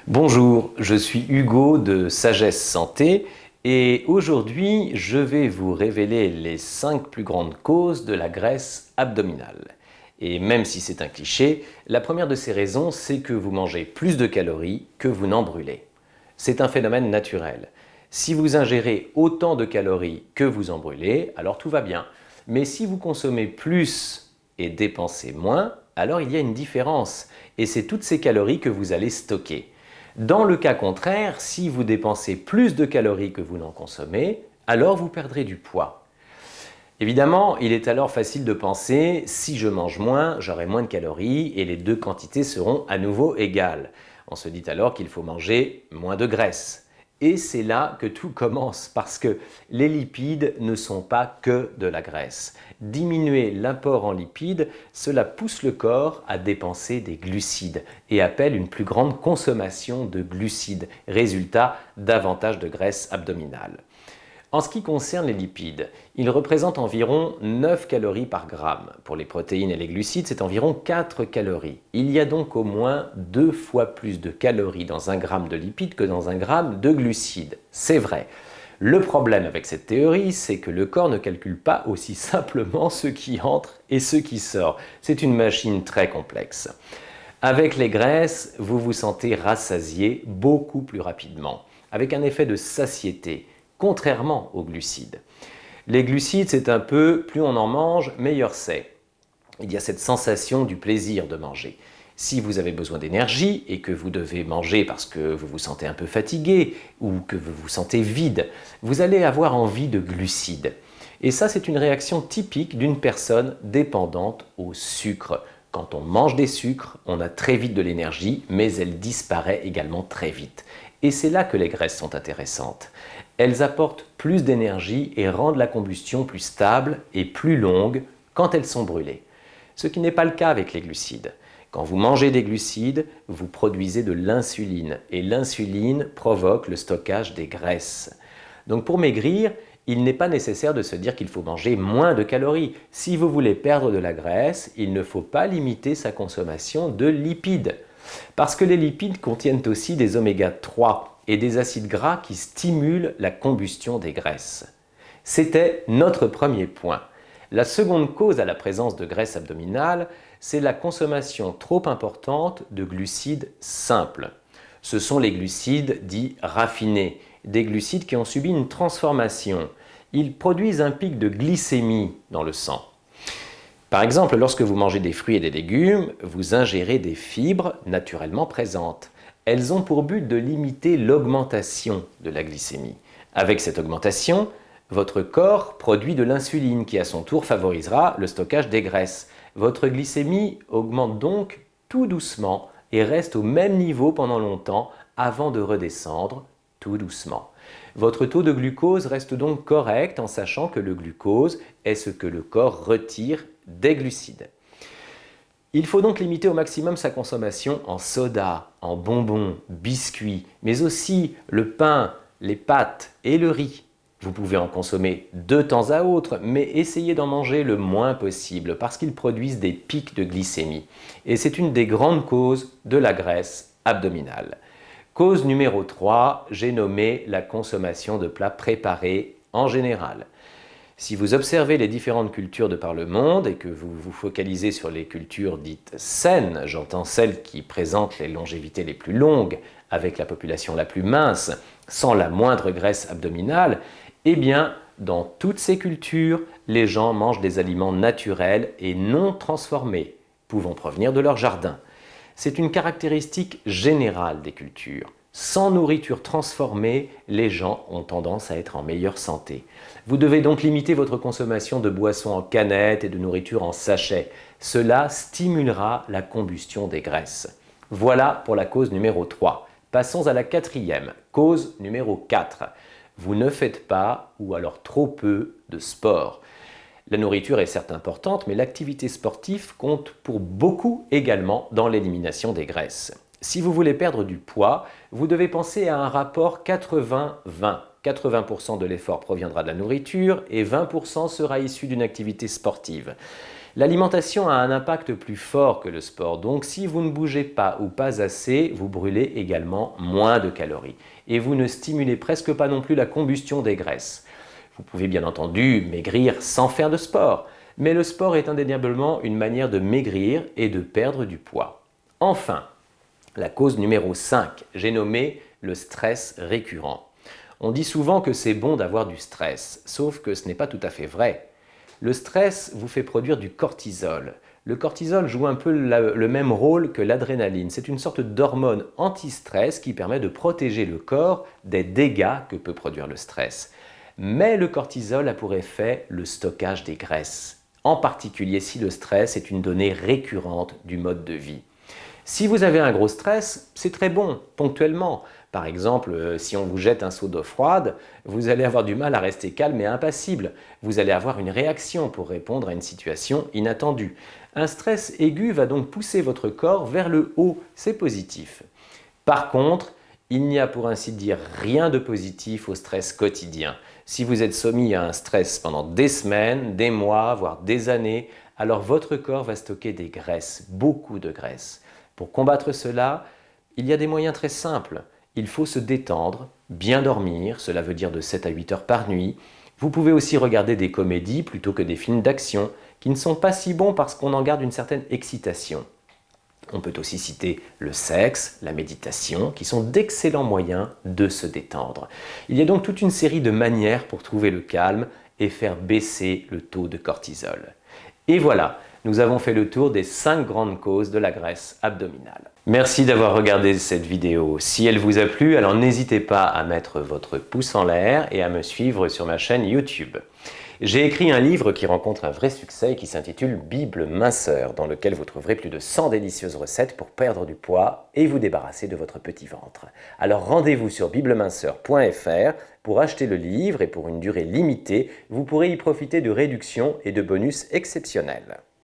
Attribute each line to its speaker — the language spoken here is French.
Speaker 1: Bonjour, je suis Hugo de Sagesse Santé et aujourd'hui je vais vous révéler les 5 plus grandes causes de la graisse abdominale. Et même si c'est un cliché, la première de ces raisons c'est que vous mangez plus de calories que vous n'en brûlez. C'est un phénomène naturel. Si vous ingérez autant de calories que vous en brûlez, alors tout va bien. Mais si vous consommez plus et dépensez moins, alors il y a une différence. Et c'est toutes ces calories que vous allez stocker. Dans le cas contraire, si vous dépensez plus de calories que vous n'en consommez, alors vous perdrez du poids. Évidemment, il est alors facile de penser, si je mange moins, j'aurai moins de calories et les deux quantités seront à nouveau égales. On se dit alors qu'il faut manger moins de graisse. Et c'est là que tout commence, parce que les lipides ne sont pas que de la graisse. Diminuer l'apport en lipides, cela pousse le corps à dépenser des glucides et appelle une plus grande consommation de glucides, résultat davantage de graisse abdominale. En ce qui concerne les lipides, ils représentent environ 9 calories par gramme. Pour les protéines et les glucides, c'est environ 4 calories. Il y a donc au moins 2 fois plus de calories dans un gramme de lipides que dans un gramme de glucides. C'est vrai. Le problème avec cette théorie, c'est que le corps ne calcule pas aussi simplement ce qui entre et ce qui sort. C'est une machine très complexe. Avec les graisses, vous vous sentez rassasié beaucoup plus rapidement, avec un effet de satiété, contrairement aux glucides. Les glucides, c'est un peu, plus on en mange, meilleur c'est. Il y a cette sensation du plaisir de manger. Si vous avez besoin d'énergie et que vous devez manger parce que vous vous sentez un peu fatigué ou que vous vous sentez vide, vous allez avoir envie de glucides. Et ça, c'est une réaction typique d'une personne dépendante au sucre. Quand on mange des sucres, on a très vite de l'énergie, mais elle disparaît également très vite. Et c'est là que les graisses sont intéressantes. Elles apportent plus d'énergie et rendent la combustion plus stable et plus longue quand elles sont brûlées. Ce qui n'est pas le cas avec les glucides. Quand vous mangez des glucides, vous produisez de l'insuline et l'insuline provoque le stockage des graisses. Donc pour maigrir, il n'est pas nécessaire de se dire qu'il faut manger moins de calories. Si vous voulez perdre de la graisse, il ne faut pas limiter sa consommation de lipides. Parce que les lipides contiennent aussi des oméga 3 et des acides gras qui stimulent la combustion des graisses. C'était notre premier point. La seconde cause à la présence de graisse abdominale, c'est la consommation trop importante de glucides simples. Ce sont les glucides dits raffinés, des glucides qui ont subi une transformation. Ils produisent un pic de glycémie dans le sang. Par exemple, lorsque vous mangez des fruits et des légumes, vous ingérez des fibres naturellement présentes. Elles ont pour but de limiter l'augmentation de la glycémie. Avec cette augmentation, votre corps produit de l'insuline qui à son tour favorisera le stockage des graisses. Votre glycémie augmente donc tout doucement et reste au même niveau pendant longtemps avant de redescendre tout doucement. Votre taux de glucose reste donc correct en sachant que le glucose est ce que le corps retire des glucides. Il faut donc limiter au maximum sa consommation en soda, en bonbons, biscuits, mais aussi le pain, les pâtes et le riz. Vous pouvez en consommer de temps à autre, mais essayez d'en manger le moins possible parce qu'ils produisent des pics de glycémie. Et c'est une des grandes causes de la graisse abdominale. Cause numéro 3, j'ai nommé la consommation de plats préparés en général. Si vous observez les différentes cultures de par le monde et que vous vous focalisez sur les cultures dites saines, j'entends celles qui présentent les longévités les plus longues, avec la population la plus mince, sans la moindre graisse abdominale, eh bien, dans toutes ces cultures, les gens mangent des aliments naturels et non transformés, pouvant provenir de leur jardin. C'est une caractéristique générale des cultures. Sans nourriture transformée, les gens ont tendance à être en meilleure santé. Vous devez donc limiter votre consommation de boissons en canette et de nourriture en sachet. Cela stimulera la combustion des graisses. Voilà pour la cause numéro 3. Passons à la quatrième, cause numéro 4. Vous ne faites pas, ou alors trop peu, de sport. La nourriture est certes importante, mais l'activité sportive compte pour beaucoup également dans l'élimination des graisses. Si vous voulez perdre du poids, vous devez penser à un rapport 80-20. 80% de l'effort proviendra de la nourriture et 20% sera issu d'une activité sportive. L'alimentation a un impact plus fort que le sport, donc si vous ne bougez pas ou pas assez, vous brûlez également moins de calories. Et vous ne stimulez presque pas non plus la combustion des graisses. Vous pouvez bien entendu maigrir sans faire de sport, mais le sport est indéniablement une manière de maigrir et de perdre du poids. Enfin, la cause numéro 5, j'ai nommé le stress récurrent. On dit souvent que c'est bon d'avoir du stress, sauf que ce n'est pas tout à fait vrai. Le stress vous fait produire du cortisol. Le cortisol joue un peu le même rôle que l'adrénaline. C'est une sorte d'hormone anti-stress qui permet de protéger le corps des dégâts que peut produire le stress. Mais le cortisol a pour effet le stockage des graisses, en particulier si le stress est une donnée récurrente du mode de vie. Si vous avez un gros stress, c'est très bon, ponctuellement. Par exemple, si on vous jette un seau d'eau froide, vous allez avoir du mal à rester calme et impassible. Vous allez avoir une réaction pour répondre à une situation inattendue. Un stress aigu va donc pousser votre corps vers le haut, c'est positif. Par contre, il n'y a pour ainsi dire rien de positif au stress quotidien. Si vous êtes soumis à un stress pendant des semaines, des mois, voire des années, alors votre corps va stocker des graisses, beaucoup de graisses. Pour combattre cela, il y a des moyens très simples. Il faut se détendre, bien dormir, cela veut dire de 7 à 8 heures par nuit. Vous pouvez aussi regarder des comédies plutôt que des films d'action qui ne sont pas si bons parce qu'on en garde une certaine excitation. On peut aussi citer le sexe, la méditation, qui sont d'excellents moyens de se détendre. Il y a donc toute une série de manières pour trouver le calme et faire baisser le taux de cortisol. Et voilà, nous avons fait le tour des 5 grandes causes de la graisse abdominale. Merci d'avoir regardé cette vidéo. Si elle vous a plu, alors n'hésitez pas à mettre votre pouce en l'air et à me suivre sur ma chaîne YouTube. J'ai écrit un livre qui rencontre un vrai succès et qui s'intitule Bible minceur, dans lequel vous trouverez plus de 100 délicieuses recettes pour perdre du poids et vous débarrasser de votre petit ventre. Alors rendez-vous sur bibleminceur.fr pour acheter le livre et pour une durée limitée, vous pourrez y profiter de réductions et de bonus exceptionnels.